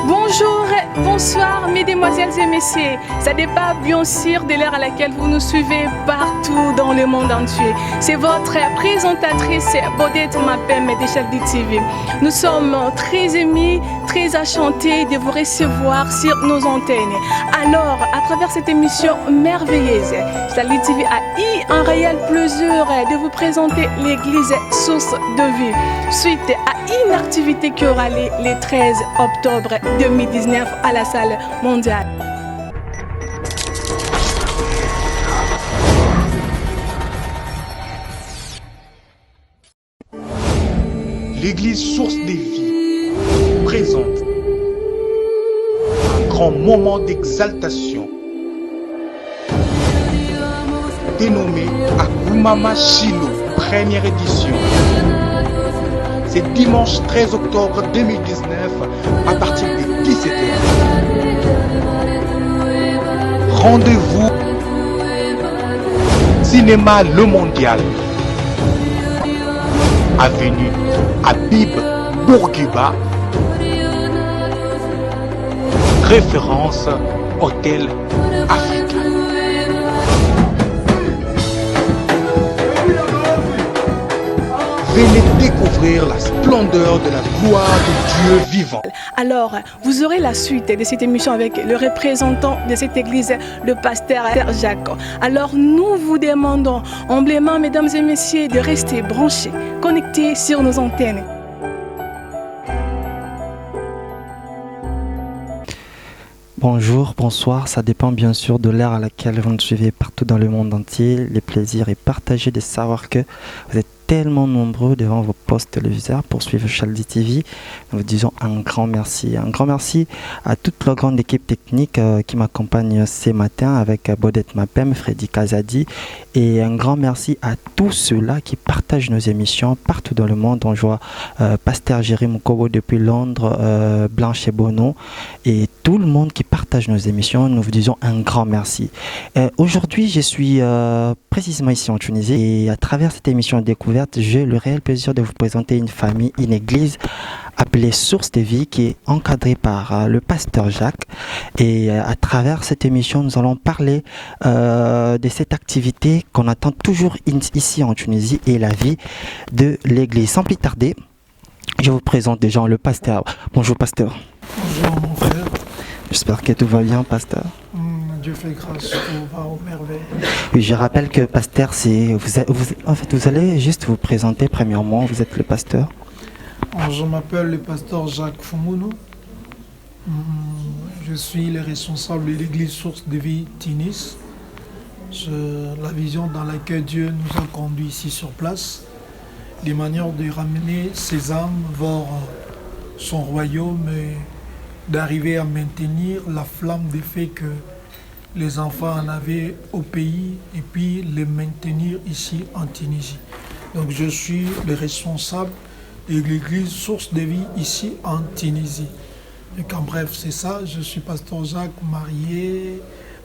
Bonjour, bonsoir mesdemoiselles et messieurs. Ça dépend bien sûr de l'heure à laquelle vous nous suivez partout dans le monde entier. C'est votre présentatrice Bodette Mapem de Chaldi TV. Nous sommes très émus, très enchantés de vous recevoir sur nos antennes. Alors, à travers cette émission merveilleuse, Chaldi TV a eu un réel plaisir de vous présenter l'église Source de Vie, suite à une activité qui aura lieu le 13 octobre 2019 à la salle mondiale. L'église Source des Vies présente un grand moment d'exaltation dénommé Akumama Shilo, première édition. C'est dimanche 13 octobre 2019 à partir de 17h. Rendez-vous Cinéma Le Mondial, avenue Habib Bourguiba, référence Hôtel Africa. Venez découvrir la splendeur de la gloire de Dieu vivant. Alors, vous aurez la suite de cette émission avec le représentant de cette église, le pasteur Jacques. Alors, nous vous demandons humblement, mesdames et messieurs, de rester branchés, connectés sur nos antennes. Bonjour, bonsoir, ça dépend bien sûr de l'heure à laquelle vous nous suivez partout dans le monde entier. Le plaisir est partagé de savoir que vous êtes tellement nombreux devant vos postes téléviseurs pour suivre Chaldi TV. Nous vous disons un grand merci. Un grand merci à toute la grande équipe technique qui m'accompagne ce matin avec Bodette Mapem, Freddy Kazadi. Et un grand merci à tous ceux-là qui partagent nos émissions partout dans le monde. On voit Pasteur Jérémy Moukobo depuis Londres, Blanche et Bono et tout le monde qui partage nos émissions. Nous vous disons un grand merci. Aujourd'hui, je suis précisément ici en Tunisie et à travers cette émission découverte, j'ai le réel plaisir de vous présenter une famille, une église appelée Source de Vie qui est encadrée par le pasteur Jacques. Et à travers cette émission, nous allons parler de cette activité qu'on attend toujours ici en Tunisie et la vie de l'église. Sans plus tarder, je vous présente déjà le pasteur. Bonjour pasteur. Bonjour mon frère. J'espère que tout va bien pasteur. Dieu fait grâce, tout va aux merveilles. Oui, je rappelle que pasteur, c'est vous allez juste vous présenter premièrement. Vous êtes le pasteur. Je m'appelle le pasteur Jacques Fumouno. Je suis le responsable de l'église Source de Vie Tunis. La vision dans laquelle Dieu nous a conduits ici sur place, de manière de ramener ces âmes vers son royaume et d'arriver à maintenir la flamme des faits que les enfants en avaient au pays et puis les maintenir ici en Tunisie. Donc je suis le responsable de l'église Source de Vie ici en Tunisie. Et en bref, c'est ça, je suis pasteur Jacques, marié,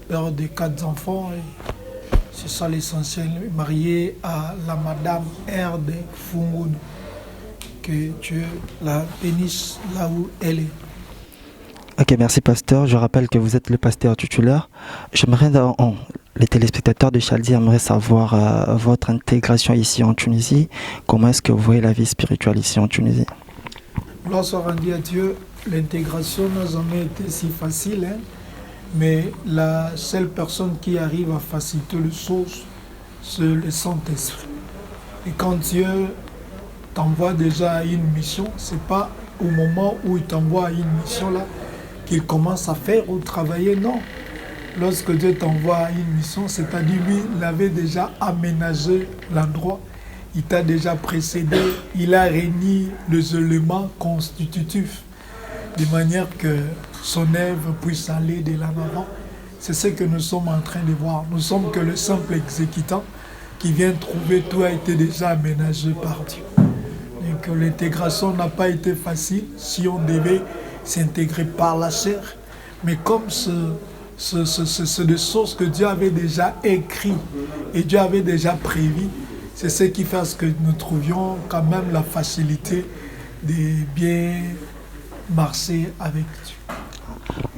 père de 4 enfants. Et c'est ça l'essentiel, marié à la madame Erde Fungoun. Que Dieu la bénisse là où elle est. Ok, merci pasteur. Je rappelle que vous êtes le pasteur titulaire. J'aimerais, les téléspectateurs de Chaldi aimeraient savoir votre intégration ici en Tunisie. Comment est-ce que vous voyez la vie spirituelle ici en Tunisie? Gloire soit rendue à Dieu. L'intégration n'a jamais été si facile, mais la seule personne qui arrive à faciliter le sauce, c'est le Saint-Esprit. Et quand Dieu t'envoie déjà à une mission, c'est pas au moment où il t'envoie à une mission là qu'il commence à faire ou travailler, non. Lorsque Dieu t'envoie à une mission, c'est-à-dire lui, il avait déjà aménagé l'endroit, il t'a déjà précédé, il a réuni les éléments constitutifs, de manière que son œuvre puisse aller de l'en avant. C'est ce que nous sommes en train de voir. Nous sommes que le simple exécutant qui vient trouver tout a été déjà aménagé par Dieu. Et que l'intégration n'a pas été facile si on devait s'intégrer par la chair. Mais comme c'est des choses que Dieu avait déjà écrites et Dieu avait déjà prévues, c'est ce qui fait que nous trouvions quand même la facilité de bien marcher avec Dieu.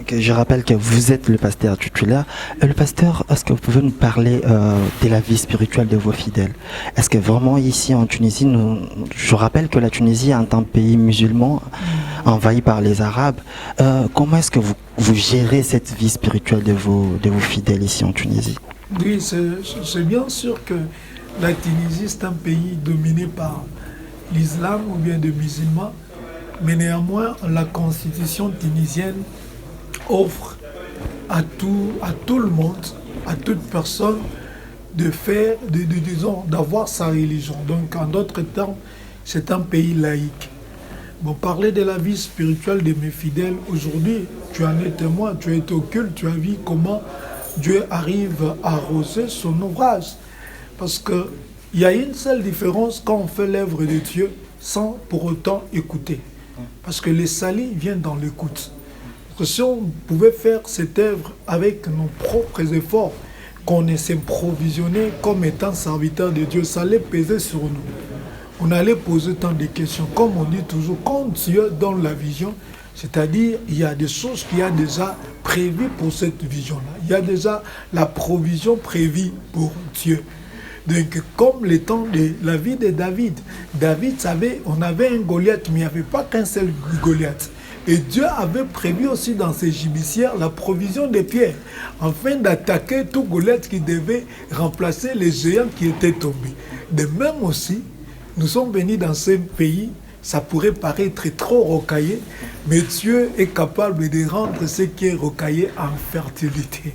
Okay, je rappelle que vous êtes le pasteur titulaire. Le pasteur, est-ce que vous pouvez nous parler de la vie spirituelle de vos fidèles? Est-ce que vraiment ici en Tunisie, je rappelle que la Tunisie est un pays musulman envahi par les Arabes. Comment est-ce que vous gérez cette vie spirituelle de vos fidèles ici en Tunisie? Oui, c'est bien sûr que la Tunisie c'est un pays dominé par l'islam ou bien de musulmans, mais néanmoins la constitution tunisienne offre à tout le monde, à toute personne d'avoir sa religion. Donc en d'autres termes, c'est un pays laïque. Bon, parler de la vie spirituelle de mes fidèles, aujourd'hui, tu en es témoin, tu as été au culte, tu as vu comment Dieu arrive à arroser son ouvrage. Parce qu'il y a une seule différence quand on fait l'œuvre de Dieu sans pour autant écouter. Parce que les salis viennent dans l'écoute. Si on pouvait faire cette œuvre avec nos propres efforts, qu'on essaie de provisionner comme étant serviteur de Dieu, ça allait peser sur nous. On allait poser tant de questions. Comme on dit toujours, quand Dieu donne la vision, c'est-à-dire il y a des choses qui a déjà prévues pour cette vision-là. Il y a déjà la provision prévue pour Dieu. Donc, comme le temps de la vie de David, David savait, on avait un Goliath, mais il n'y avait pas qu'un seul Goliath. Et Dieu avait prévu aussi dans ses gibecières la provision des pierres, afin d'attaquer tout Goliath qui devait remplacer les géants qui étaient tombés. De même aussi, nous sommes venus dans ce pays, ça pourrait paraître trop rocaillé, mais Dieu est capable de rendre ce qui est rocaillé en fertilité.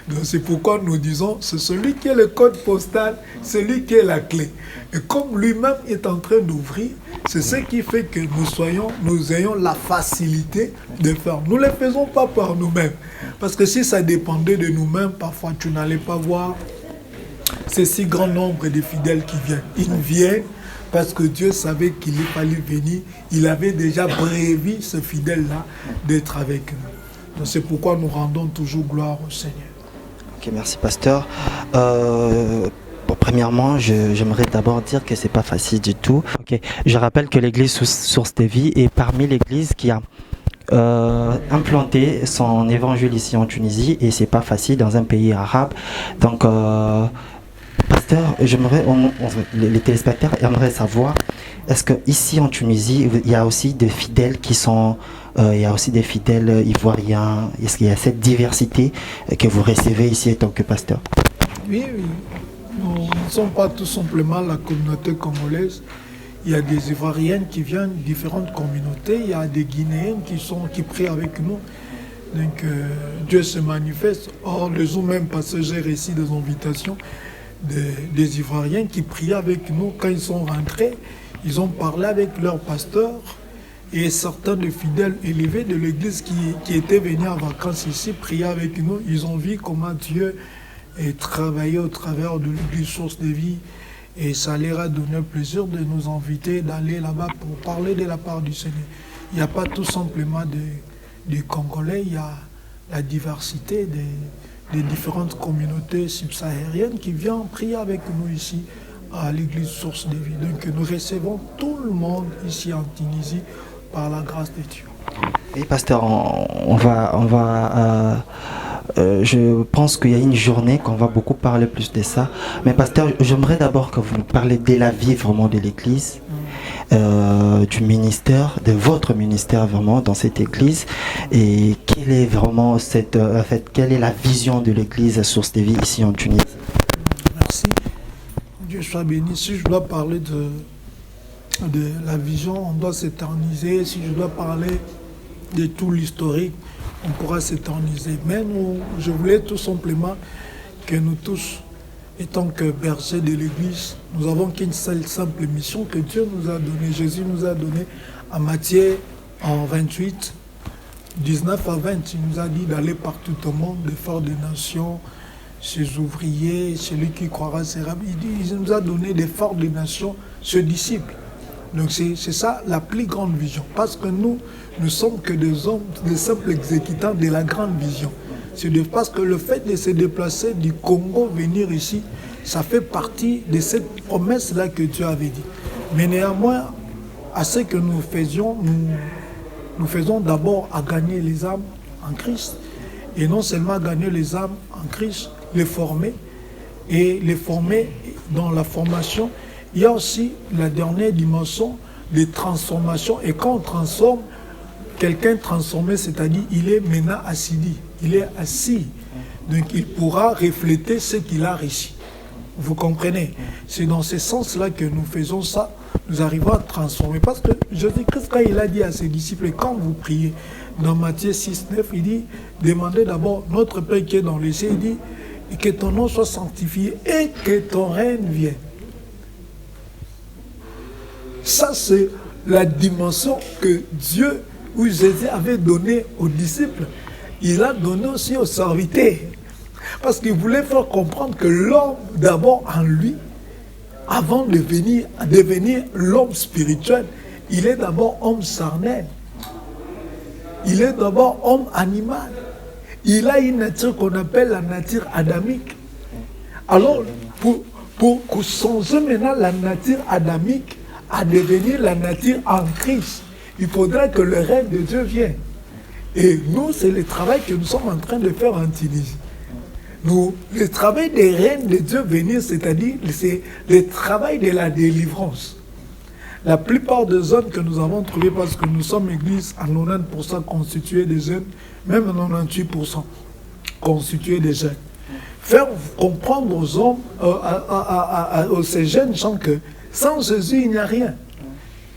Donc c'est pourquoi nous disons, c'est celui qui est le code postal, celui qui est la clé. Et comme lui-même est en train d'ouvrir, c'est ce qui fait que nous ayons la facilité de faire. Nous ne le faisons pas par nous-mêmes. Parce que si ça dépendait de nous-mêmes, parfois tu n'allais pas voir ces si grand nombre de fidèles qui viennent. Ils viennent parce que Dieu savait qu'il fallait venir. Il avait déjà prévu ce fidèle-là d'être avec nous. Donc c'est pourquoi nous rendons toujours gloire au Seigneur. Ok, merci pasteur. Premièrement, j'aimerais d'abord dire que c'est pas facile du tout. Okay. Je rappelle que l'église Source de Vie est parmi l'église qui a implanté son évangile ici en Tunisie, et c'est pas facile dans un pays arabe. Donc pasteur, les téléspectateurs aimeraient savoir, est-ce que ici en Tunisie, il y a aussi des fidèles qui sont, il y a aussi des fidèles ivoiriens? Est-ce qu'il y a cette diversité que vous recevez ici en tant que pasteur? Oui. Nous ne sommes pas tout simplement la communauté congolaise. Il y a des Ivoiriennes qui viennent de différentes communautés. Il y a des Guinéennes qui prient avec nous. Donc Dieu se manifeste. Or, le jour même passé, j'ai reçu des invitations des Ivoiriens qui priaient avec nous. Quand ils sont rentrés, ils ont parlé avec leur pasteur. Et certains des fidèles élevés de l'église qui étaient venus en vacances ici priaient avec nous. Ils ont vu comment Dieu et travailler au travers de l'église Source de Vie, et ça leur a donné plaisir de nous inviter d'aller là-bas pour parler de la part du Seigneur. Il n'y a pas tout simplement des Congolais, il y a la diversité des différentes communautés subsahariennes qui viennent prier avec nous ici à l'église Source de Vie. Donc nous recevons tout le monde ici en Tunisie par la grâce de Dieu. Et pasteur, je pense qu'il y a une journée qu'on va beaucoup parler plus de ça. Mais pasteur, j'aimerais d'abord que vous nous parlez de la vie vraiment de l'église, du ministère, de votre ministère vraiment dans cette église. Et quelle est vraiment quelle est la vision de l'église Source de Vie ici en Tunisie? Merci. Dieu soit béni. Si je dois parler de la vision, on doit s'éterniser. Si je dois parler de tout l'historique, on pourra s'éterniser. Mais je voulais tout simplement que nous tous, étant que bergers de l'Église, nous avons qu'une seule simple mission que Dieu nous a donnée. Jésus nous a donné en Matthieu en 28, 19 à 20. Il nous a dit d'aller partout au monde, de faire des nations, ses ouvriers, celui qui croira sera. Il nous a donné de faire des nations, ses disciples. Donc c'est ça la plus grande vision. Parce que nous sommes que des hommes, des simples exécutants de la grande vision. Parce que le fait de se déplacer du Congo, venir ici, ça fait partie de cette promesse-là que Dieu avait dit. Mais néanmoins, à ce que nous faisions, nous faisons d'abord à gagner les âmes en Christ. Et non seulement gagner les âmes en Christ, les former. Et les former dans la formation. Il y a aussi la dernière dimension de transformation. Et quand on transforme, quelqu'un transformé, c'est-à-dire il est maintenant assis. Il est assis. Donc il pourra refléter ce qu'il a reçu. Vous comprenez? C'est dans ce sens-là que nous faisons ça. Nous arrivons à transformer. Parce que Jésus-Christ, quand il a dit à ses disciples, quand vous priez, dans Matthieu 6, 9, il dit, demandez d'abord notre Père qui est dans les cieux, il dit, que ton nom soit sanctifié et que ton règne vienne. Ça, c'est la dimension que Dieu ou Jésus avait donnée aux disciples. Il a donné aussi aux serviteurs. Parce qu'il voulait faire comprendre que l'homme, d'abord en lui, avant de devenir l'homme spirituel, il est d'abord homme charnel. Il est d'abord homme animal. Il a une nature qu'on appelle la nature adamique. Alors, pour changer maintenant la nature adamique à devenir la nature en Christ, il faudrait que le règne de Dieu vienne. Et nous, c'est le travail que nous sommes en train de faire en Tunisie. Le travail des règnes de Dieu venir, c'est-à-dire c'est le travail de la délivrance. La plupart des zones que nous avons trouvées, parce que nous sommes églises à 90% constituées de jeunes, même à 98% constituées de jeunes. Faire comprendre aux hommes, à ces jeunes gens que sans Jésus, il n'y a rien.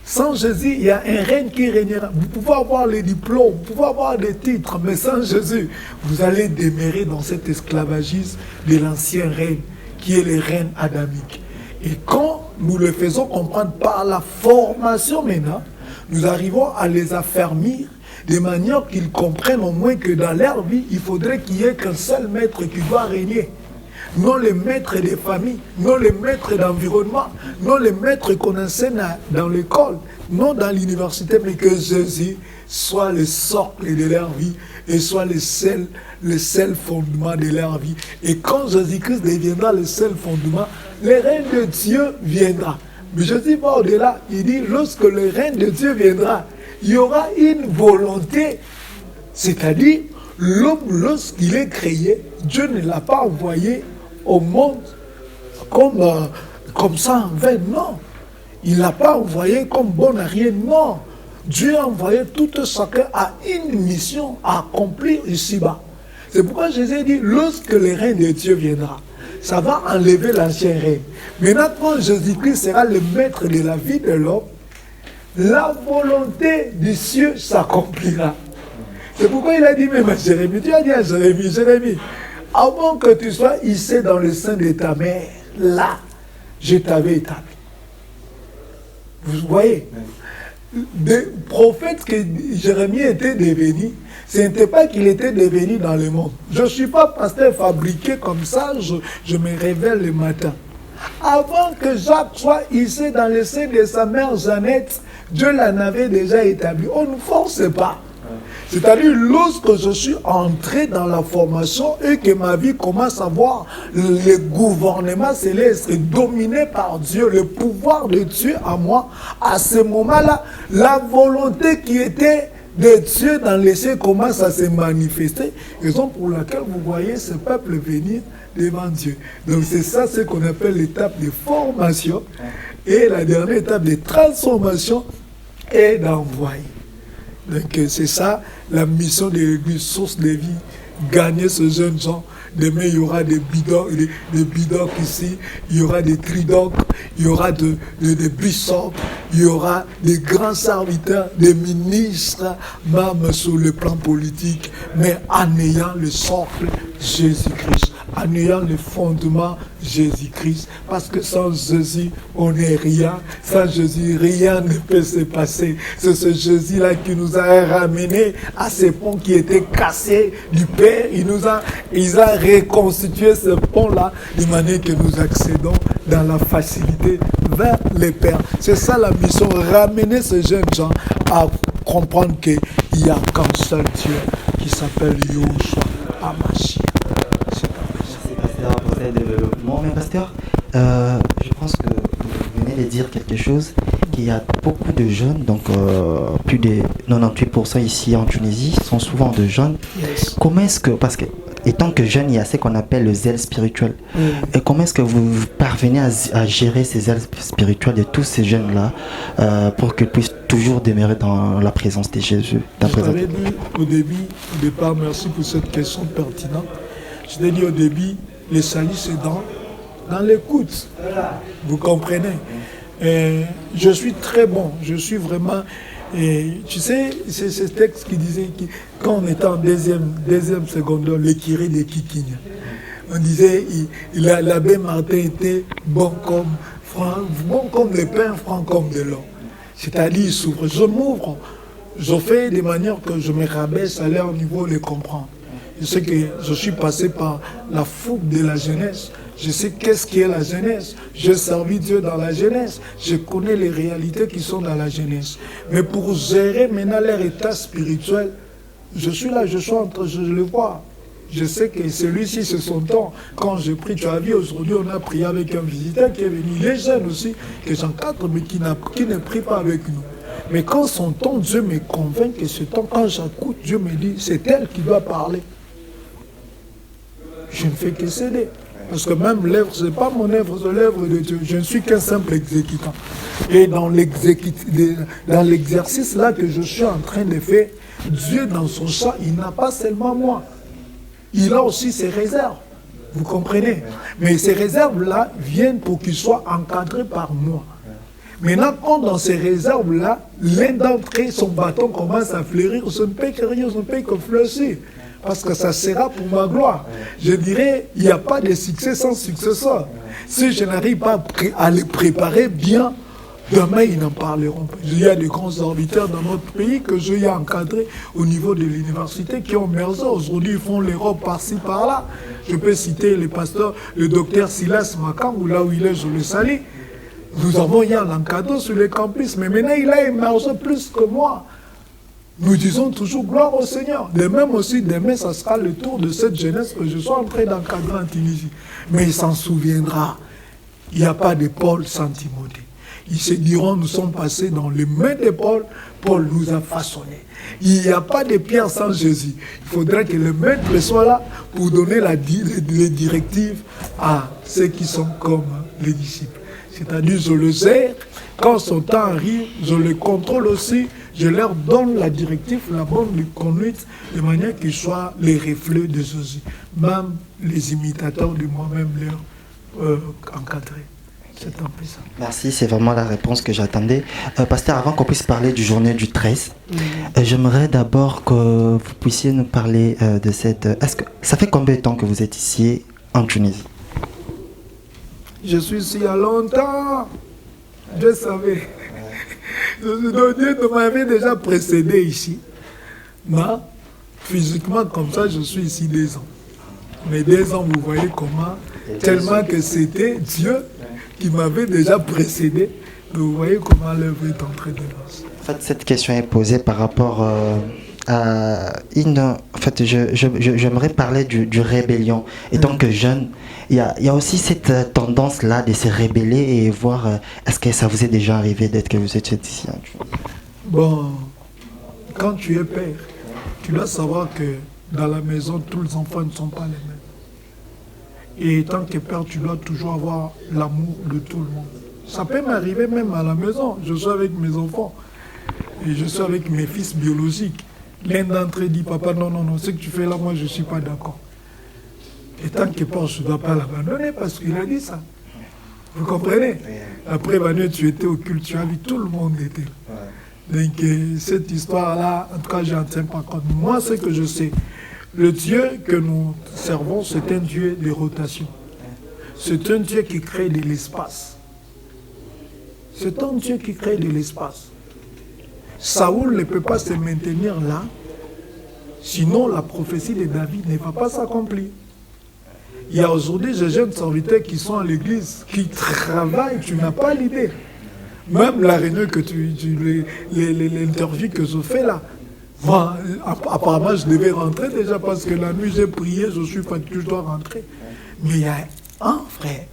Sans Jésus, il y a un règne qui régnera. Vous pouvez avoir les diplômes, vous pouvez avoir des titres, mais sans Jésus, vous allez demeurer dans cet esclavagisme de l'ancien règne, qui est le règne adamique. Et quand nous le faisons comprendre par la formation maintenant, nous arrivons à les affermir de manière qu'ils comprennent au moins que dans leur vie, il faudrait qu'il n'y ait qu'un seul maître qui doit régner. Non les maîtres des familles, non les maîtres d'environnement, non les maîtres qu'on enseigne dans l'école, non dans l'université, mais que Jésus soit le socle de leur vie et soit le seul fondement de leur vie. Et quand Jésus-Christ deviendra le seul fondement, le règne de Dieu viendra. Mais Jésus va au-delà, il dit, lorsque le règne de Dieu viendra, il y aura une volonté, c'est-à-dire l'homme, lorsqu'il est créé, Dieu ne l'a pas envoyé au monde comme ça en vain, non. Il ne l'a pas envoyé comme bon à rien, non. Dieu a envoyé tout chacun à une mission à accomplir ici-bas. C'est pourquoi Jésus dit, lorsque le règne de Dieu viendra, ça va enlever l'ancien règne. Maintenant, quand Jésus-Christ sera le maître de la vie de l'homme, la volonté du ciel s'accomplira. C'est pourquoi il a dit même à Jérémie, Dieu a dit à Jérémie, Jérémie, avant que tu sois hissé dans le sein de ta mère, là, je t'avais établi. Vous voyez, des prophètes que Jérémie était devenu, ce n'était pas qu'il était devenu dans le monde. Je ne suis pas pasteur fabriqué comme ça, je me révèle le matin. Avant que Jacques soit hissé dans le sein de sa mère Jeannette, Dieu l'en avait déjà établi. On ne force pas. C'est-à-dire, lorsque je suis entré dans la formation et que ma vie commence à voir le gouvernement céleste dominé par Dieu, le pouvoir de Dieu en moi, à ce moment-là, la volonté qui était de Dieu dans les cieux commence à se manifester, raison pour laquelle vous voyez ce peuple venir devant Dieu. Donc c'est ça ce qu'on appelle l'étape de formation, et la dernière étape de transformation est d'envoyer. Donc c'est ça la mission de l'église, source de vie, gagner ce jeune gens. Demain, il y aura des bidocs ici, il y aura des tridocs, il y aura des bishops, il y aura des grands serviteurs, des ministres, même sur le plan politique, mais en ayant le socle Jésus-Christ, en ayant le fondement Jésus-Christ, parce que sans Jésus, on n'est rien. Sans Jésus, rien ne peut se passer. C'est ce Jésus-là qui nous a ramenés à ce pont qui était cassé du Père. Il a reconstitué ce pont-là de manière que nous accédons dans la facilité vers les pères. C'est ça la mission, ramener ces jeunes gens à comprendre qu'il n'y a qu'un seul Dieu qui s'appelle Yahushua HaMashiach. Merci pasteur pour ce développement. Mais pasteur, je pense que vous venez de dire quelque chose, qu'il y a beaucoup de jeunes, donc plus de 98% ici en Tunisie sont souvent de jeunes. Yes. Comment est-ce que, parce que étant que jeune, il y a ce qu'on appelle le zèle spirituel. Et comment est-ce que vous parvenez à gérer ces zèles spirituels de tous ces jeunes-là pour qu'ils puissent toujours demeurer dans la présence de Jésus? Je t'avais dit au départ, merci pour cette question pertinente. Je t'ai dit au début, le salut c'est dans l'écoute. Vous comprenez? Et je suis très bon, je suis vraiment... Et tu sais, c'est ce texte qui disait que quand on était en deuxième secondaire, le curé de Kikigne, on disait l'abbé Martin était bon comme le pain, franc comme de l'or. C'est-à-dire, il s'ouvre. Je m'ouvre, je fais de manière que je me rabaisse à leur niveau de comprendre. Je sais que je suis passé par la fougue de la jeunesse. Je sais qu'est-ce qu'est la jeunesse. J'ai servi Dieu dans la jeunesse. Je connais les réalités qui sont dans la jeunesse. Mais pour gérer maintenant leur état spirituel, je suis là, je le vois. Je sais que celui-ci, c'est son temps. Quand je prie, tu as vu, aujourd'hui, on a prié avec un visiteur qui est venu. Les jeunes aussi, que j'encadre, mais qui ne prie pas avec nous. Mais quand son temps, Dieu me convainc que ce temps, quand j'écoute, Dieu me dit, c'est elle qui doit parler. Je ne fais que céder. Parce que même l'œuvre, ce n'est pas mon œuvre, c'est l'œuvre de Dieu. Je ne suis qu'un simple exécutant. Et dans l'exercice là que je suis en train de faire, Dieu dans son champ, il n'a pas seulement moi. Il a aussi ses réserves. Vous comprenez? Mais ces réserves-là viennent pour qu'ils soient encadrés par moi. Maintenant, quand dans ces réserves-là, l'un d'entre eux, son bâton commence à fleurir, je ne peux que rien, je ne peux que fleurir. Parce que ça sera pour ma gloire. Je dirais, il n'y a pas de succès sans successeur. Si je n'arrive pas à les préparer bien, demain ils n'en parleront pas. Il y a des grands orbiteurs dans notre pays que j'ai encadrés au niveau de l'université qui ont mergé. Aujourd'hui, ils font l'Europe par-ci, par-là. Je peux citer les pasteurs, le docteur Silas Makangou, là où il est, je le salue. Nous avons eu un encadré sur le campus, mais maintenant il a émergé plus que moi. Nous disons toujours gloire au Seigneur. De même aussi, demain, ça sera le tour de cette jeunesse que je suis en train d'encadrer en Tunisie. Mais il s'en souviendra. Il n'y a pas de Paul sans Timothée. Ils se diront, nous sommes passés dans les mains de Paul. Paul nous a façonnés. Il n'y a pas de Pierre sans Jésus. Il faudrait que le maître soit là pour donner les directives à ceux qui sont comme les disciples. C'est-à-dire, je le sais, quand son temps arrive, je le contrôle aussi. Je leur donne la directive, la bonne conduite, de manière qu'ils soient les reflets de Jésus. Même les imitateurs de moi-même leur encadrer. C'est un peu ça. Merci, c'est vraiment la réponse que j'attendais. Pasteur, avant qu'on puisse parler du journée du 13, j'aimerais d'abord que vous puissiez nous parler de cette... ça fait combien de temps que vous êtes ici en Tunisie? Je suis ici il y a longtemps. Je savais. Dieu m'avait déjà précédé ici. Mais physiquement, comme ça, je suis ici 2 ans. Mais 2 ans, vous voyez comment, tellement que c'était Dieu qui m'avait déjà précédé. Vous voyez comment l'œuvre est en train de lancer. En fait, cette question est posée par rapport à une... En fait, j'aimerais parler du rébellion. Et tant que jeune, il y a aussi cette tendance-là de se rébeller et voir est-ce que ça vous est déjà arrivé d'être que vous étiez ici. Bon, quand tu es père, tu dois savoir que dans la maison, tous les enfants ne sont pas les mêmes. Et tant que père, tu dois toujours avoir l'amour de tout le monde. Ça peut m'arriver même à la maison. Je suis avec mes enfants et je suis avec mes fils biologiques. L'un d'entre eux dit, papa, non, ce que tu fais là, moi, je ne suis pas d'accord. Et tant que père, je ne dois pas l'abandonner parce qu'il a dit ça. Vous comprenez? Après, Manu, tu étais au culte, tu as vu, tout le monde était là. Donc, cette histoire-là, en tout cas, je n'en tiens pas compte. Moi, ce que je sais, le Dieu que nous servons, c'est un Dieu de rotation. C'est un Dieu qui crée de l'espace. C'est un Dieu qui crée de l'espace. Saoul ne peut pas se maintenir là, sinon la prophétie de David ne va pas s'accomplir. Il y a aujourd'hui des jeunes serviteurs qui sont à l'église, qui travaillent, tu n'as pas l'idée. Même la réunion que l'interview que je fais là, moi, apparemment, je devais rentrer déjà parce que la nuit, j'ai prié, je suis fatigué, je dois rentrer. Mais il y a un frère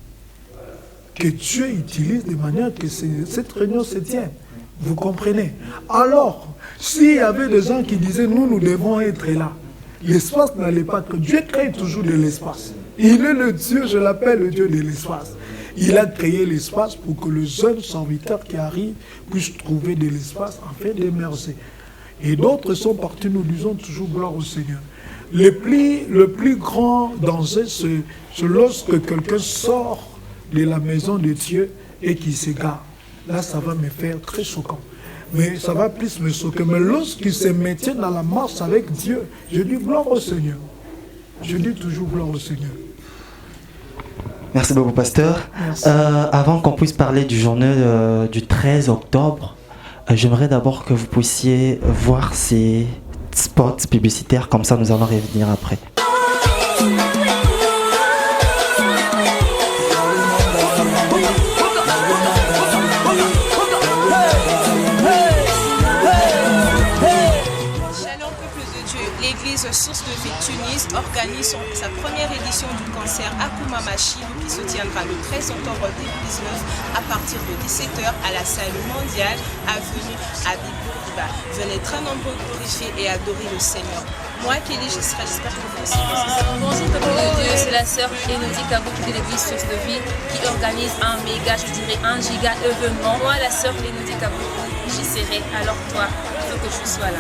que Dieu utilise de manière que cette réunion se tienne. Vous comprenez? Alors, s'il y avait des gens qui disaient, nous devons être là, l'espace n'allait pas être. Dieu crée toujours de l'espace. Il est le Dieu, je l'appelle le Dieu de l'espace. Il a créé l'espace pour que le jeune serviteur qui arrive puisse trouver de l'espace afin d'émerger. Et d'autres sont partis, nous disons toujours gloire au Seigneur. Le plus grand danger, c'est lorsque quelqu'un sort de la maison de Dieu et qui s'égare. Là, ça va me faire très choquant. Mais ça va plus me choquer. Mais lorsqu'il se maintient dans la marche avec Dieu, je dis gloire au Seigneur. Je dis toujours gloire au Seigneur. Merci beaucoup, pasteur. Merci. Avant qu'on puisse parler du journée du 13 octobre, j'aimerais d'abord que vous puissiez voir ces spots publicitaires, comme ça nous allons revenir après. L'église Source de Vie Tunis organise sa première édition du concert Akuma Machilo qui se tiendra le 13 octobre 2019 à partir de 17h à la salle mondiale avenue Habib Bourguiba. Venez très nombreux glorifier et adorer le Seigneur. Moi, Kelly, j'espère que vous aussi. Bonjour peuple de Dieu, c'est la sœur Elodie Kabouki de l'église Source de Vie qui organise un méga, je dirais un giga événement. Moi, la sœur Elodie Kabouki, j'y serai. Alors toi, il faut que je sois là.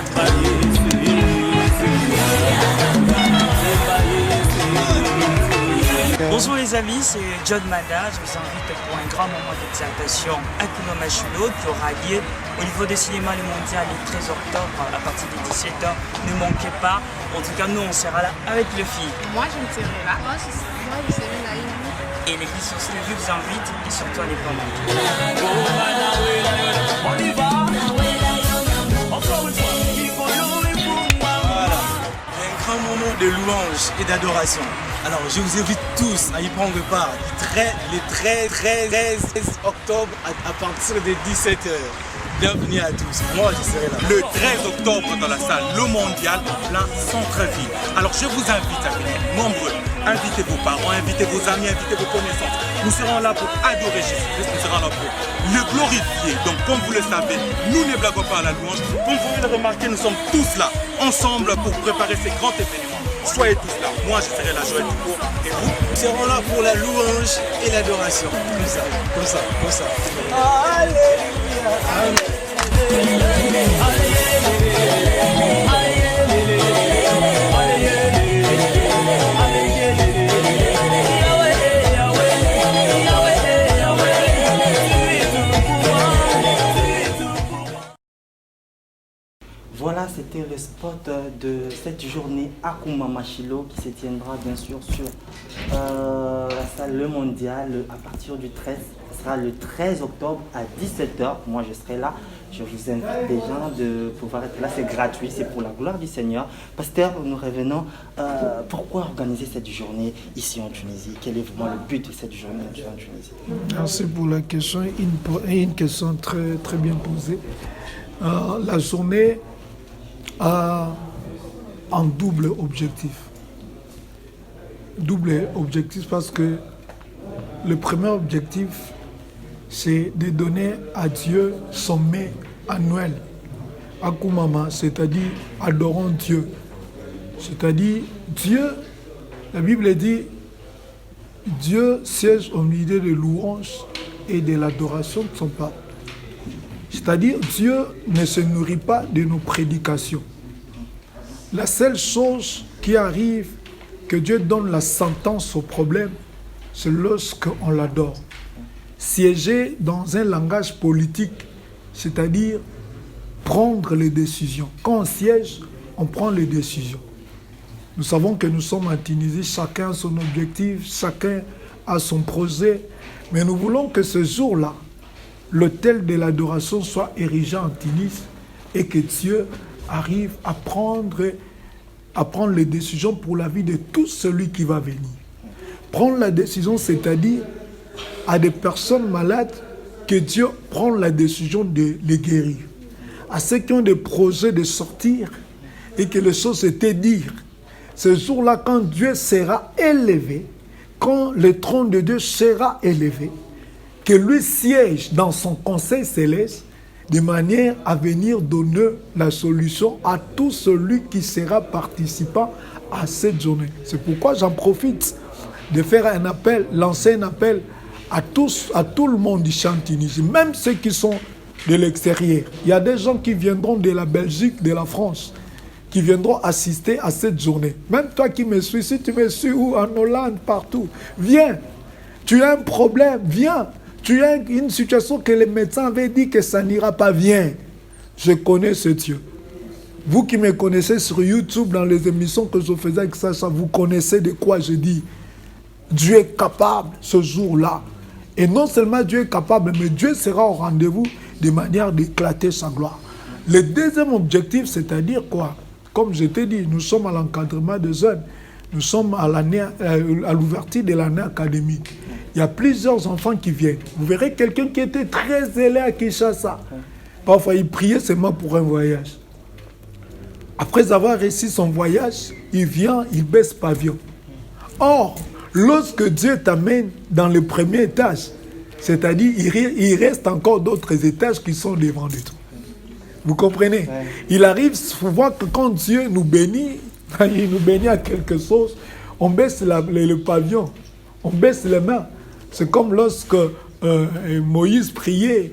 Bonjour les amis, c'est John Mada. Je vous invite pour un grand moment d'exaltation à Akuma Machilo qui aura lieu au niveau du cinéma Le Mondial le 13 octobre à partir de 17h. Ne manquez pas. En tout cas, nous on sera là avec les filles. Moi, je ne serai là. Moi, je serai là. Et l'église Source de Vie vous invite et surtout allez pas manquer. Un moment de louange et d'adoration. Alors je vous invite tous à y prendre part le 13 octobre à partir de 17h. Bienvenue à tous, moi je serai là. Le 13 octobre dans la salle Le Mondial, plein centre-ville. Alors je vous invite à venir nombreux. Invitez vos parents, invitez vos amis, invitez vos connaissances. Nous serons là pour adorer Jésus-Christ, nous serons là pour le glorifier. Donc comme vous le savez, nous ne blaguons pas à la louange. Comme vous pouvez le remarquer, nous sommes tous là, ensemble pour préparer ces grands événements. Soyez tous là, moi je serai là, Joël Ducourt, et vous serons là pour la louange et l'adoration. Comme ça. Alléluia, Voilà, c'était le spot de cette journée Akuma Machilo qui se tiendra bien sûr sur la salle Le Mondial à partir du 13. Ce sera le 13 octobre à 17h. Moi, je serai là. Je vous invite déjà de pouvoir être là. C'est gratuit, c'est pour la gloire du Seigneur. Pasteur, nous revenons. Pourquoi organiser cette journée ici en Tunisie? Quel est vraiment le but de cette journée en Tunisie? Merci pour la question. Une question très, très bien posée. La journée a un double objectif. Double objectif parce que le premier objectif, c'est de donner à Dieu son mets annuel. Akumama, c'est-à-dire adorons Dieu. C'est-à-dire Dieu, la Bible dit, Dieu siège au milieu de louanges et de l'adoration de son peuple. C'est-à-dire Dieu ne se nourrit pas de nos prédications. La seule chose qui arrive, que Dieu donne la sentence au problème, c'est lorsqu'on l'adore. Siéger dans un langage politique, c'est-à-dire prendre les décisions. Quand on siège, on prend les décisions. Nous savons que nous sommes en Tunisie, chacun a son objectif, chacun a son projet, mais nous voulons que ce jour-là, l'autel de l'adoration soit érigé en Tunis et que Dieu arrive à prendre les décisions pour la vie de tout celui qui va venir. Prendre la décision, c'est-à-dire à des personnes malades que Dieu prend la décision de les guérir. À ceux qui ont des projets de sortir et que les choses étaient dire. Ce jour-là, quand Dieu sera élevé, quand le trône de Dieu sera élevé, que lui siège dans son conseil céleste, de manière à venir donner la solution à tout celui qui sera participant à cette journée. C'est pourquoi j'en profite de faire un appel, lancer un appel à tout le monde du Chantinis, même ceux qui sont de l'extérieur. Il y a des gens qui viendront de la Belgique, de la France, qui viendront assister à cette journée. Même toi qui me suis, si tu me suis où, en Hollande, partout, viens. Tu as un problème, viens. Tu as une situation que les médecins avaient dit que ça n'ira pas, viens. Je connais ce Dieu. Vous qui me connaissez sur YouTube, dans les émissions que je faisais avec Sacha, vous connaissez de quoi je dis. Dieu est capable ce jour-là. Et non seulement Dieu est capable, mais Dieu sera au rendez-vous de manière d'éclater sa gloire. Le deuxième objectif, c'est-à-dire quoi? Comme je t'ai dit, nous sommes à l'encadrement des jeunes. Nous sommes à l'ouverture de l'année académique. Il y a plusieurs enfants qui viennent. Vous verrez quelqu'un qui était très zélé à Kinshasa. Parfois, il priait seulement pour un voyage. Après avoir réussi son voyage, il vient, il baisse pavillon. Or, lorsque Dieu t'amène dans le premier étage, c'est-à-dire il reste encore d'autres étages qui sont devant de toi. Vous comprenez? Ouais. Il arrive souvent que quand Dieu nous bénit, il nous bénit à quelque chose, on baisse le pavillon, on baisse les mains. C'est comme lorsque Moïse priait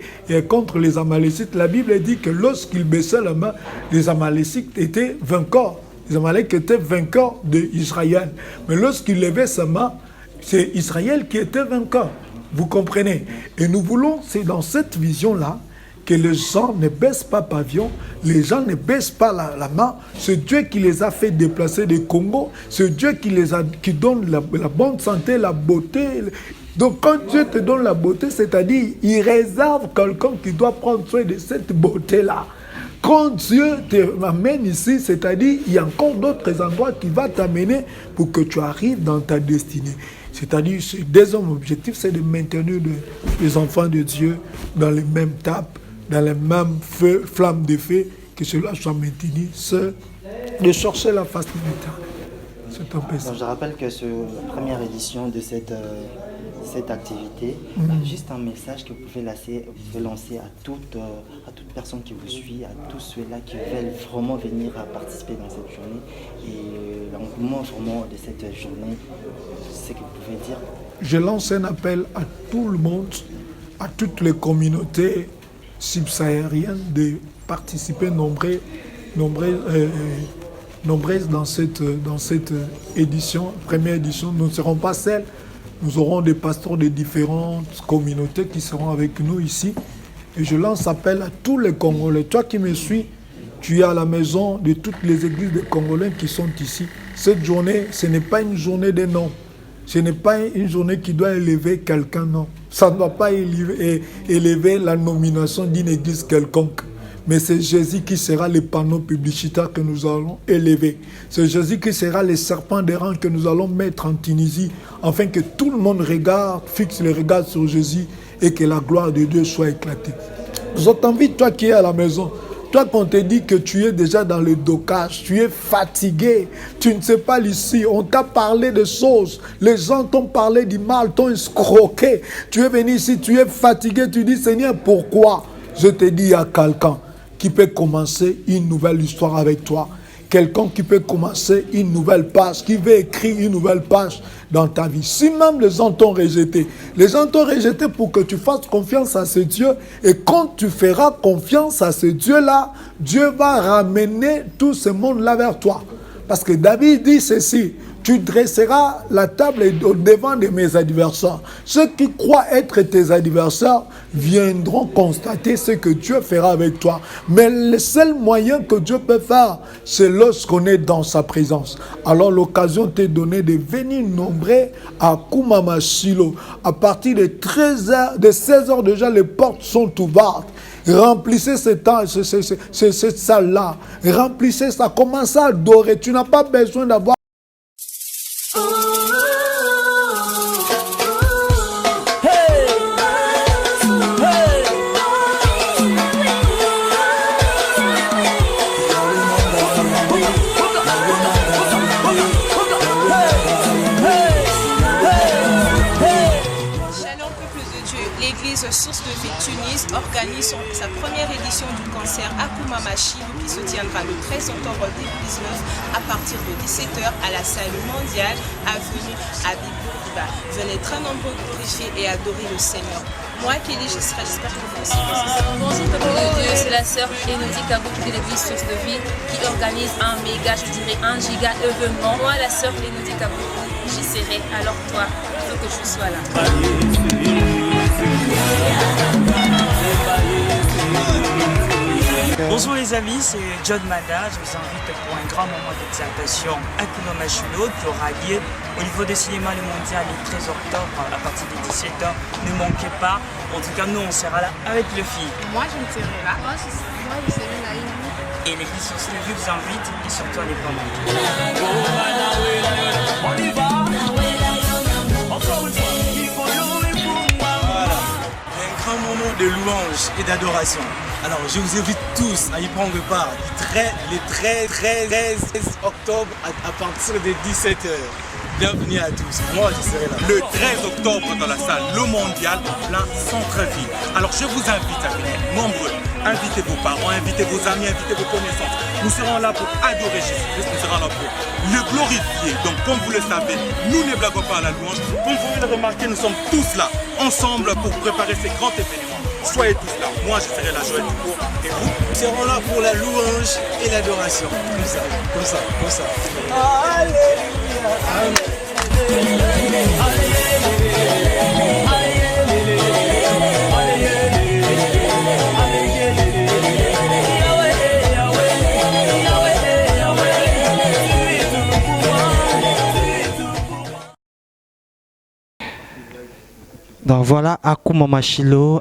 contre les Amalécites. La Bible dit que lorsqu'il baissait la main, les Amalécites étaient vainqueurs. Les Amalécites étaient vainqueurs d'Israël. Mais lorsqu'il levait sa main, c'est Israël qui était vainqueur. Vous comprenez? Et nous voulons, c'est dans cette vision-là, que les gens ne baissent pas pavillon, les gens ne baissent pas la main. C'est Dieu qui les a fait déplacer du Congo. C'est Dieu qui donne la bonne santé, la beauté. Donc quand Dieu te donne la beauté, c'est-à-dire il réserve quelqu'un qui doit prendre soin de cette beauté-là. Quand Dieu t'amène ici, c'est-à-dire il y a encore d'autres endroits qui vont t'amener pour que tu arrives dans ta destinée. C'est-à-dire, le deuxième objectif, c'est de maintenir les enfants de Dieu dans les mêmes tapes, dans les mêmes flammes de feu, que cela soit maintenu, c'est de chercher la face de l'État. C'est un peu ça. Donc, je rappelle que c'est la première édition de cette activité. Juste un message que vous pouvez lancer à toute personne qui vous suit, à tous ceux-là qui veulent vraiment venir à participer dans cette journée. Et l'engouement vraiment de cette journée, c'est ce que vous pouvez dire. Je lance un appel à tout le monde, à toutes les communautés subsahariennes de participer nombreuses dans cette édition, première édition. Nous ne serons pas seuls. Nous aurons des pasteurs de différentes communautés qui seront avec nous ici. Et je lance appel à tous les Congolais. Toi qui me suis, tu es à la maison de toutes les églises des Congolais qui sont ici. Cette journée, ce n'est pas une journée de nom. Ce n'est pas une journée qui doit élever quelqu'un, non. Ça ne doit pas élever la nomination d'une église quelconque. Mais c'est Jésus qui sera le panneau publicitaire que nous allons élever. C'est Jésus qui sera le serpent d'airain que nous allons mettre en Tunisie, afin que tout le monde fixe le regard sur Jésus et que la gloire de Dieu soit éclatée. Je t'invite, toi qui es à la maison, toi qu'on te dit que tu es déjà dans le docage, tu es fatigué, tu ne sais pas l'ici, on t'a parlé de choses, les gens t'ont parlé du mal, t'ont escroqué, tu es venu ici, tu es fatigué, tu dis Seigneur, pourquoi? Je te dis, il y a quelqu'un qui peut commencer une nouvelle histoire avec toi. Quelqu'un qui peut commencer une nouvelle page, qui veut écrire une nouvelle page dans ta vie. Si même les gens t'ont rejeté, les gens t'ont rejeté pour que tu fasses confiance à ce Dieu. Et quand tu feras confiance à ce Dieu-là, Dieu va ramener tout ce monde-là vers toi. Parce que David dit ceci, tu dresseras la table au devant de mes adversaires. Ceux qui croient être tes adversaires viendront constater ce que Dieu fera avec toi. Mais le seul moyen que Dieu peut faire, c'est lorsqu'on est dans sa présence. Alors l'occasion t'est donnée de venir nombreux à Kumamashilo. À partir de 13h, de 16h déjà, les portes sont ouvertes. Remplissez cette salle-là. Remplissez ça. Commencez à adorer. Tu n'as pas besoin d'avoir l'église Source de Vie Tunis organise sa première édition du concert Akuma Machilo qui se tiendra le 13 octobre 2019 à partir de 17h à la salle mondiale avenue Habib Bourguiba. Venez très nombreux glorifier et adorer le Seigneur. Moi, Kelly, j'espère que vous aussi. Bonjour peuple de Dieu, c'est la sœur Elodie Kabou de l'église Source de Vie qui organise un méga, je dirais un giga événement. Moi, la sœur Elodie Kabou, j'y serai, alors toi, il faut que je sois là. Bonjour les amis, c'est John Mada. Je vous invite pour un grand moment d'exaltation Akuma Machilo qui aura lieu au niveau du cinéma Le Mondial le 13 octobre à partir de 17h. Ne manquez pas. En tout cas, nous on sera là avec le film. Moi, je serai là. Moi, je serai là. Et l'église Source de Vie vous invite et surtout allez pas manquer. Un moment de louange et d'adoration. Alors je vous invite tous à y prendre part le 13 octobre à partir de 17h. Bienvenue à tous, moi je serai là. Le 13 octobre dans la salle Le Mondial en plein centre-ville. Alors je vous invite à venir nombreux. Invitez vos parents, invitez vos amis, invitez vos connaissances. Nous serons là pour adorer Jésus-Christ, nous serons là pour le glorifier. Donc comme vous le savez, nous ne blaguons pas à la louange. Comme vous le remarquez, nous sommes tous là, ensemble pour préparer ces grands événements. Soyez tous là, moi je serai là, Joël Ducour, et vous? Nous serons là pour la louange et l'adoration. Comme ça, comme ça, comme ça. Alléluia. Donc voilà, Akuma Machilo,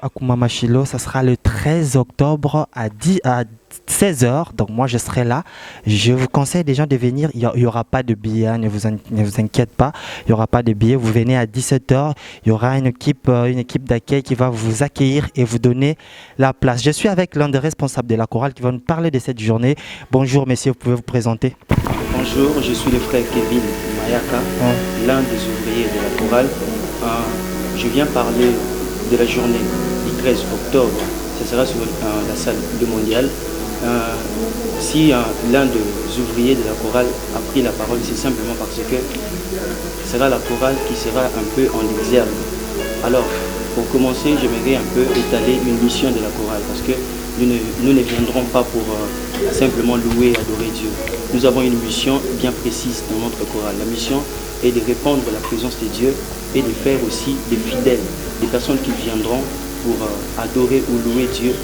ça sera le 13 octobre à 16h. Donc moi je serai là. Je vous conseille déjà de venir. Il n'y aura pas de billets, hein, ne vous inquiétez pas. Il n'y aura pas de billets. Vous venez à 17h. Il y aura une équipe d'accueil qui va vous accueillir et vous donner la place. Je suis avec l'un des responsables de la chorale qui va nous parler de cette journée. Bonjour messieurs, vous pouvez vous présenter? Bonjour, je suis le frère Kevin Mayaka, l'un des ouvriers de la chorale. Je viens parler de la journée du 13 octobre. Ce sera sur la salle Le Mondial. Si l'un des ouvriers de la chorale a pris la parole, c'est simplement parce que ce sera la chorale qui sera un peu en exergue. Alors, pour commencer, j'aimerais un peu étaler une mission de la chorale parce que nous ne viendrons pas pour simplement louer et adorer Dieu. Nous avons une mission bien précise dans notre chorale. La mission est de répandre la présence de Dieu et de faire aussi des fidèles, des personnes qui viendront pour adorer ou louer Dieu,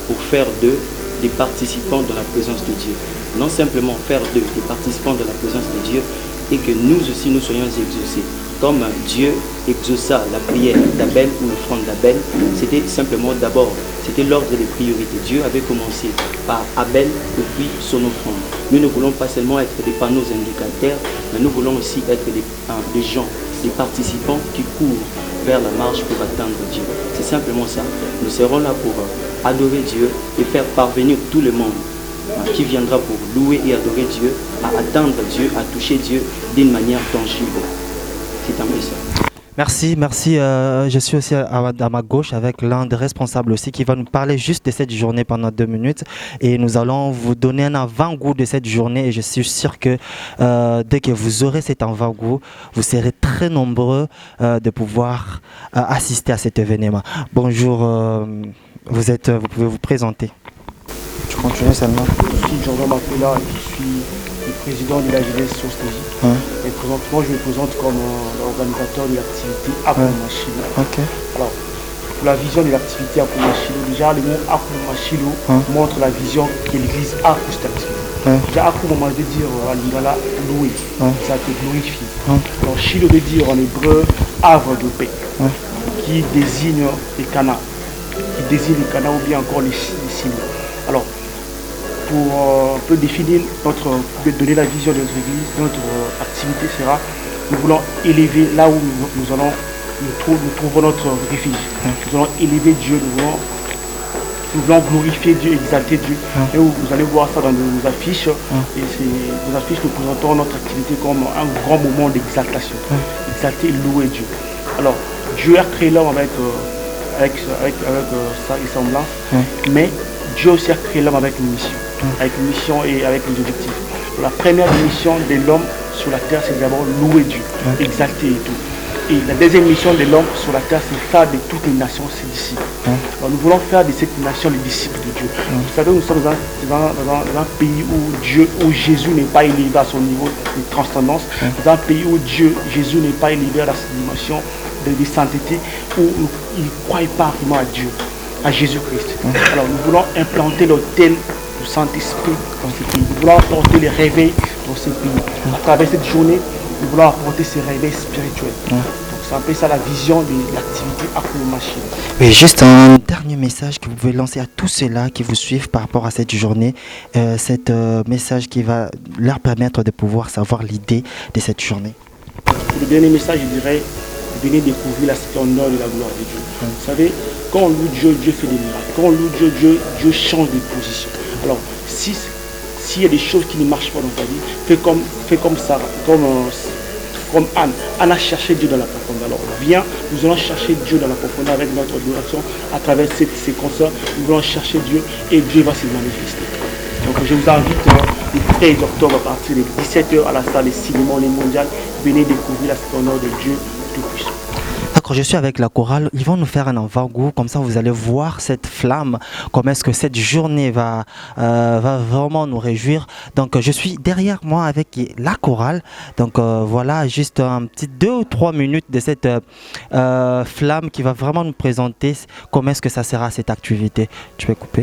pour faire d'eux des participants de la présence de Dieu. Non simplement faire d'eux des participants de la présence de Dieu et que nous aussi nous soyons exaucés. Comme Dieu exauça la prière d'Abel ou l'offrande d'Abel, c'était simplement d'abord, c'était l'ordre des priorités. Dieu avait commencé par Abel et puis son offrande. Nous ne voulons pas seulement être des panneaux indicateurs, mais nous voulons aussi être des gens, des participants qui courent vers la marche pour atteindre Dieu. C'est simplement ça. Nous serons là pour adorer Dieu et faire parvenir tout le monde qui viendra pour louer et adorer Dieu, à atteindre Dieu, à toucher Dieu d'une manière tangible. C'est un peu ça. Merci. Je suis aussi à ma gauche avec l'un des responsables aussi qui va nous parler juste de cette journée pendant 2 minutes. Et nous allons vous donner un avant-goût de cette journée. Et je suis sûr que dès que vous aurez cet avant-goût, vous serez très nombreux de pouvoir assister à cet événement. Bonjour, vous pouvez vous présenter. Tu continues seulement. Je suis Jean-Jean Mapela et je suis le président de la jeunesse Source de Vie. Et présentement, je me présente comme l'organisateur de l'activité Akuma Machilo. Alors, pour la vision de l'activité Akuma Machilo, déjà le mot Akuma Machilo montre la vision que l'église a pour cette activité. Déjà Akuma veut dire en lingala loué, ça te glorifie. Alors Shilo veut dire en hébreu havre de paix, qui désigne les canaux, ou bien encore les signes. Alors, pour un peu définir donner la vision de notre église, notre activité sera, nous voulons élever là où nous trouvons notre refuge. Nous allons élever Dieu, nous voulons glorifier Dieu, exalter Dieu. Et vous allez voir ça dans nos affiches. Et nos affiches, nous présentons notre activité comme un grand moment d'exaltation. Exalter et louer Dieu. Alors, Dieu a créé l'homme avec sa ressemblance. Mais Dieu aussi a créé l'homme avec une mission et avec des objectifs. La première mission de l'homme sur la terre, c'est d'abord louer Dieu, exalter et tout. Et la deuxième mission de l'homme sur la terre, c'est faire de toutes les nations ses disciples. Alors, nous voulons faire de cette nation les disciples de Dieu. Vous savez, nous sommes dans un pays où Jésus n'est pas élevé à son niveau de transcendance, dans un pays où Jésus n'est pas élevé à sa dimension de sainteté, où il ne croit pas vraiment à Dieu, à Jésus-Christ. Alors nous voulons implanter l'autel du Saint-Esprit dans ce pays. Nous voulons apporter les réveils dans ce pays. À travers cette journée, nous voulons apporter ces réveils spirituels. Donc c'est un peu ça la vision de l'activité Akuno Machine. Oui, juste un dernier message que vous pouvez lancer à tous ceux-là qui vous suivent par rapport à cette journée, message qui va leur permettre de pouvoir savoir l'idée de cette journée. Le dernier message, je dirais, venez découvrir la splendeur de la gloire de Dieu. Vous savez, quand on loue Dieu, Dieu fait des miracles. Quand on loue Dieu, Dieu change de position. Alors, s'il y a des choses qui ne marchent pas dans ta vie, fais comme Sarah, comme Anne. Anne a cherché Dieu dans la profondeur. Alors, viens, nous allons chercher Dieu dans la profondeur avec notre adoration à travers ces concerts. Nous allons chercher Dieu et Dieu va se manifester. Donc, je vous invite le 13 octobre à partir de 17h à la salle des cinémas mondial. Venez découvrir la splendeur de Dieu tout-puissant. D'accord, je suis avec la chorale. Ils vont nous faire un avant-goût, comme ça vous allez voir cette flamme, comment est-ce que cette journée va vraiment nous réjouir. Donc je suis derrière moi avec la chorale. Donc voilà, juste un petit 2 ou 3 minutes de cette flamme qui va vraiment nous présenter comment est-ce que ça sera cette activité. Tu peux couper.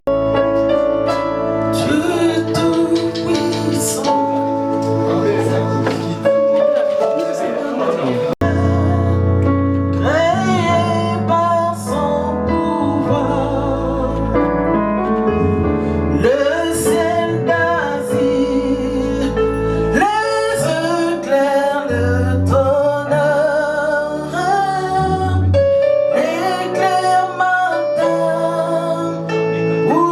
Ooh.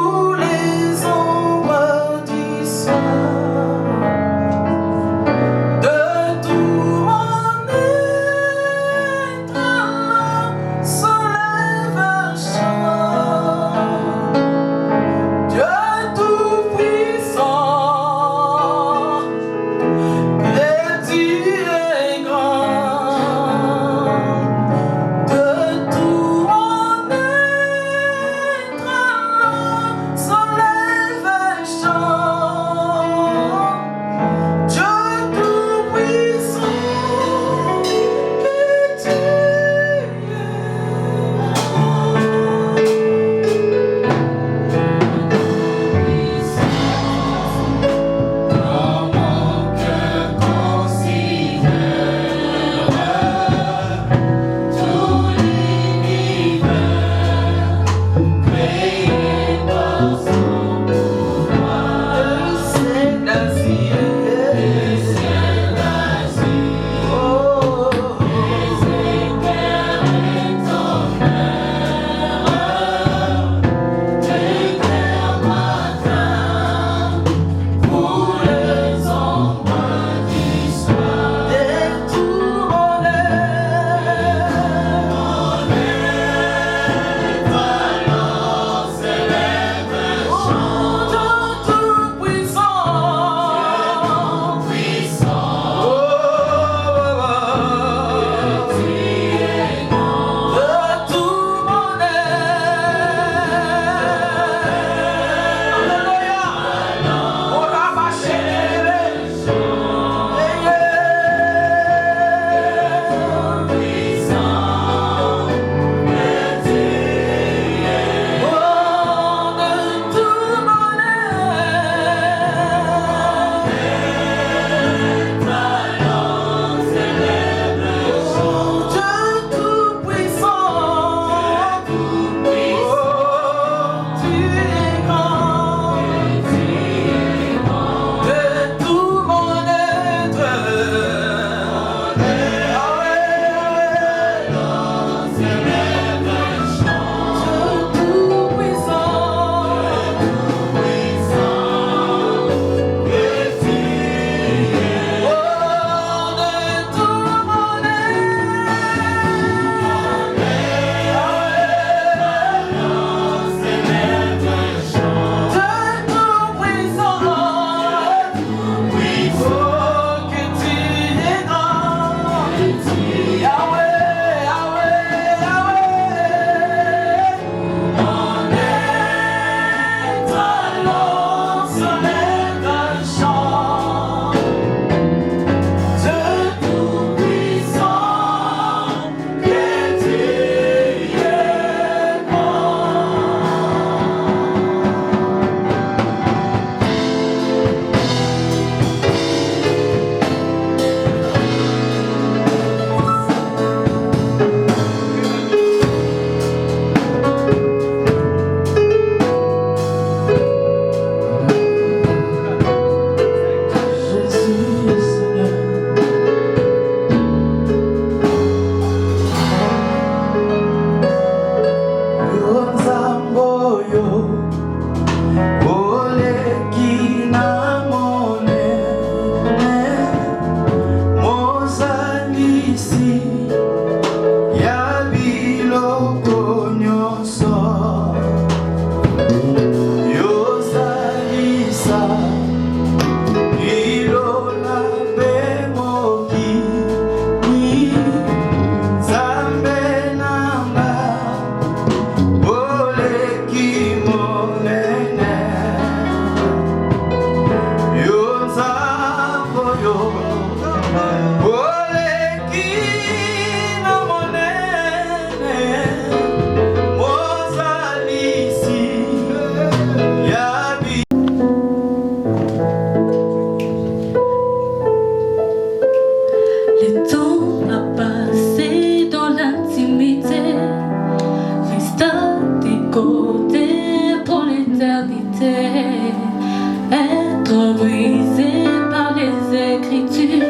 brisé par les écritures,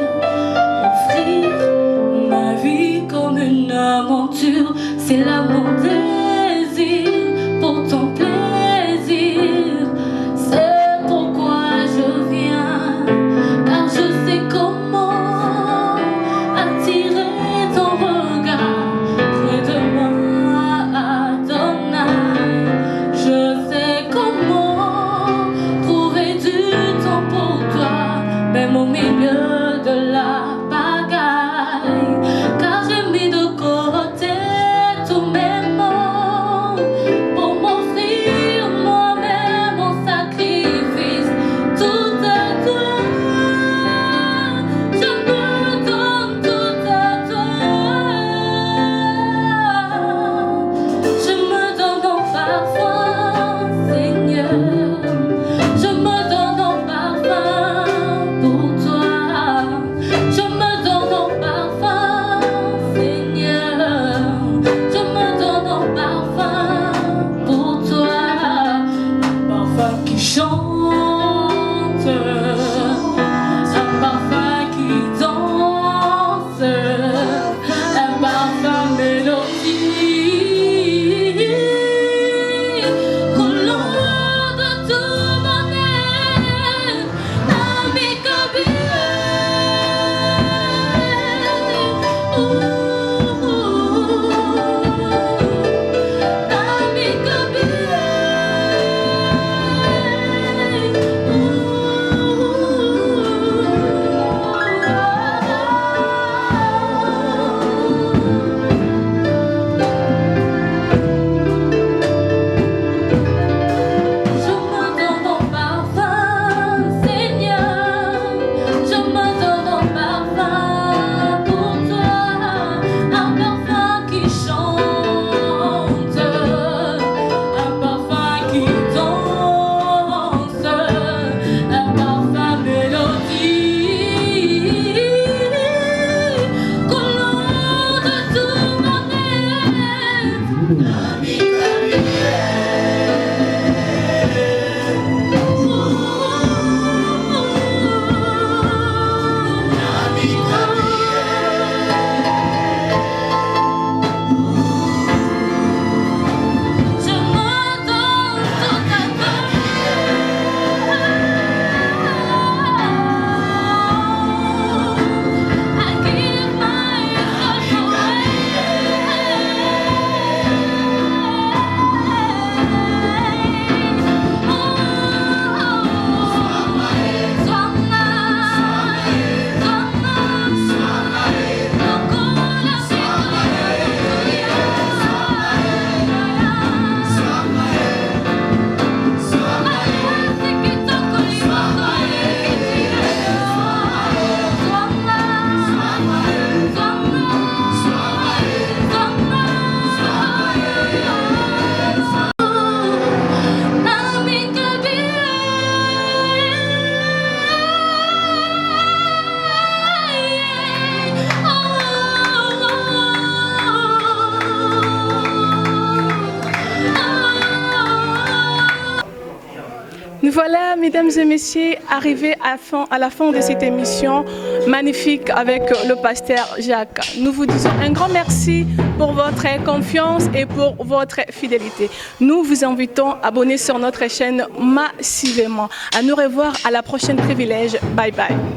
offrir ma vie comme une aventure, c'est là mon désir pour ton plaisir. C'est pourquoi je viens, car je sais comment attirer ton regard près de moi, Adonai. Je sais comment trouver du temps pour toi, même au milieu de la bagaille, car j'ai mis de côté tous mes mots pour m'offrir moi-même en sacrifice. Tout à toi, je me donne tout à toi. Je me donne en parfum, Seigneur. Je me donne en parfum pour toi. Je me donne en parfum, Seigneur. Je me donne en parfum pour toi. Un parfum qui chante, un parfum qui danse, un parfum mélodie, coulant de tout mon être, ami Je me donne en parfum, Seigneur. Je me donne en parfum pour toi. Un parfum qui chante, un parfum qui danse, un parfum mélodie, collant de tout mon Je me donne tout à toi. I give myself Nous voilà, mesdames et messieurs, arrivés à la fin de cette émission magnifique avec le pasteur Jacques. Nous vous disons un grand merci pour votre confiance et pour votre fidélité. Nous vous invitons à abonner sur notre chaîne massivement. À nous revoir à la prochaine privilège. Bye bye.